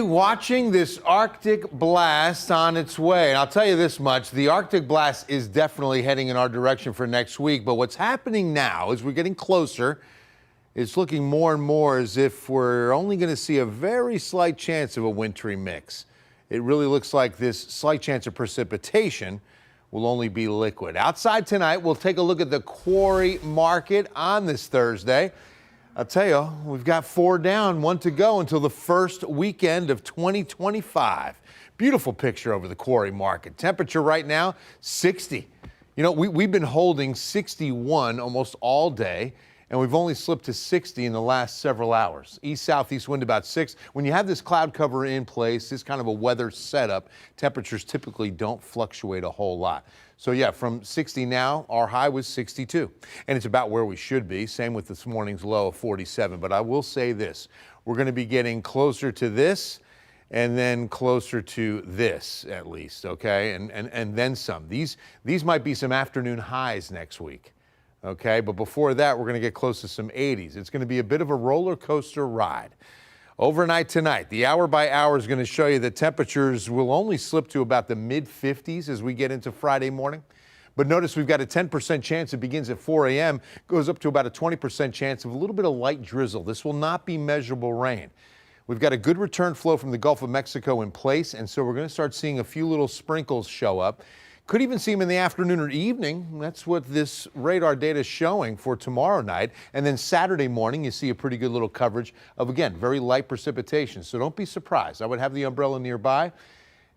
Watching this Arctic blast on its way. And I'll tell you this much, the Arctic blast is definitely heading in our direction for next week. But what's happening now as we're getting closer, it's looking more and more as if we're only going to see a very slight chance of a wintry mix. It really looks like this slight chance of precipitation will only be liquid. Outside tonight, we'll take a look at the quarry market on this Thursday. I'll tell you, we've got 4 down, 1 to go until the first weekend of 2025. Beautiful picture over the quarry market. Temperature right now, 60. You know, we've been holding 61 almost all day, and we've only slipped to 60 in the last several hours. East-southeast wind about 6. When you have this cloud cover in place, this kind of a weather setup, temperatures typically don't fluctuate a whole lot. So yeah, from 60 now, our high was 62, and it's about where we should be. Same with this morning's low of 47. But I will say this, we're going to be getting closer to this and then closer to this at least, okay, and then some. These might be some afternoon highs next week. Okay, but before that, we're going to get close to some 80s. It's going to be a bit of a roller coaster ride. Overnight tonight, the hour by hour is going to show you that temperatures will only slip to about the mid-50s as we get into Friday morning. But notice we've got a 10% chance it begins at 4 a.m., goes up to about a 20% chance of a little bit of light drizzle. This will not be measurable rain. We've got a good return flow from the Gulf of Mexico in place, and so we're going to start seeing a few little sprinkles show up. Could even see them in the afternoon or evening. That's what this radar data is showing for tomorrow night. And then Saturday morning, you see a pretty good little coverage of, again, very light precipitation. So don't be surprised. I would have the umbrella nearby.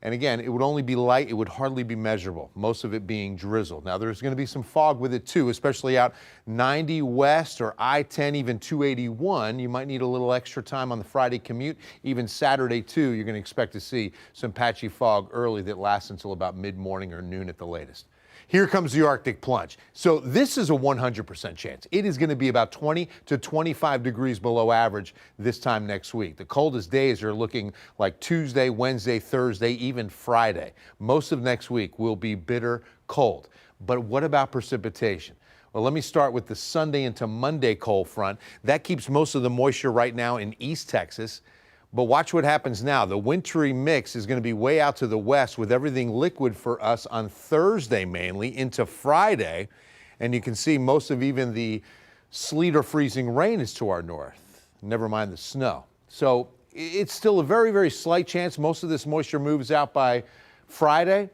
And again, it would only be light. It would hardly be measurable, most of it being drizzle. Now, there's going to be some fog with it, too, especially out 90 west or I-10, even 281. You might need a little extra time on the Friday commute. Even Saturday, too, you're going to expect to see some patchy fog early that lasts until about mid-morning or noon at the latest. Here comes the Arctic plunge. So this is a 100% chance. It is going to be about 20 to 25 degrees below average this time next week. The coldest days are looking like Tuesday, Wednesday, Thursday, even Friday. Most of next week will be bitter cold. But what about precipitation? Well, let me start with the Sunday into Monday cold front. That keeps most of the moisture right now in East Texas. But watch what happens now. The wintry mix is going to be way out to the west with everything liquid for us on Thursday mainly into Friday. And you can see most of even the sleet or freezing rain is to our north, never mind the snow. So it's still a very, very slight chance. Most of this moisture moves out by Friday.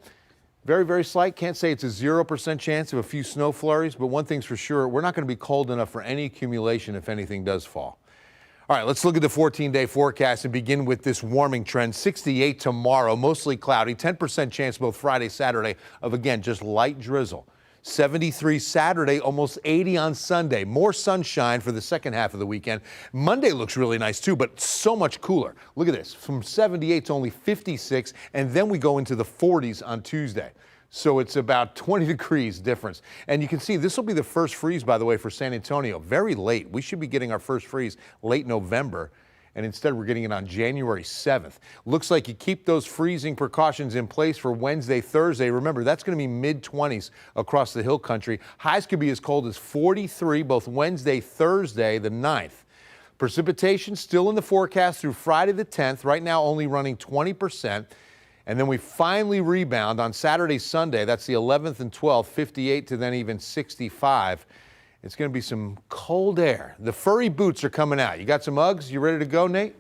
Very, very slight. Can't say it's a 0% chance of a few snow flurries, but one thing's for sure, we're not going to be cold enough for any accumulation if anything does fall. All right, let's look at the 14-day forecast and begin with this warming trend. 68 tomorrow, mostly cloudy, 10% chance both Friday, Saturday of, again, just light drizzle. 73 Saturday, almost 80 on Sunday. More sunshine for the second half of the weekend. Monday looks really nice, too, but so much cooler. Look at this. From 78 to only 56, and then we go into the 40s on Tuesday. So it's about 20 degrees difference. And you can see this will be the first freeze, by the way, for San Antonio. Very late. We should be getting our first freeze late November. And instead, we're getting it on January 7th. Looks like you keep those freezing precautions in place for Wednesday, Thursday. Remember, that's going to be mid-20s across the hill country. Highs could be as cold as 43 both Wednesday, Thursday, the 9th. Precipitation still in the forecast through Friday the 10th. Right now, only running 20%. And then we finally rebound on Saturday, Sunday. That's the 11th and 12th, 58 to then even 65. It's going to be some cold air. The furry boots are coming out. You got some Uggs? You ready to go, Nate?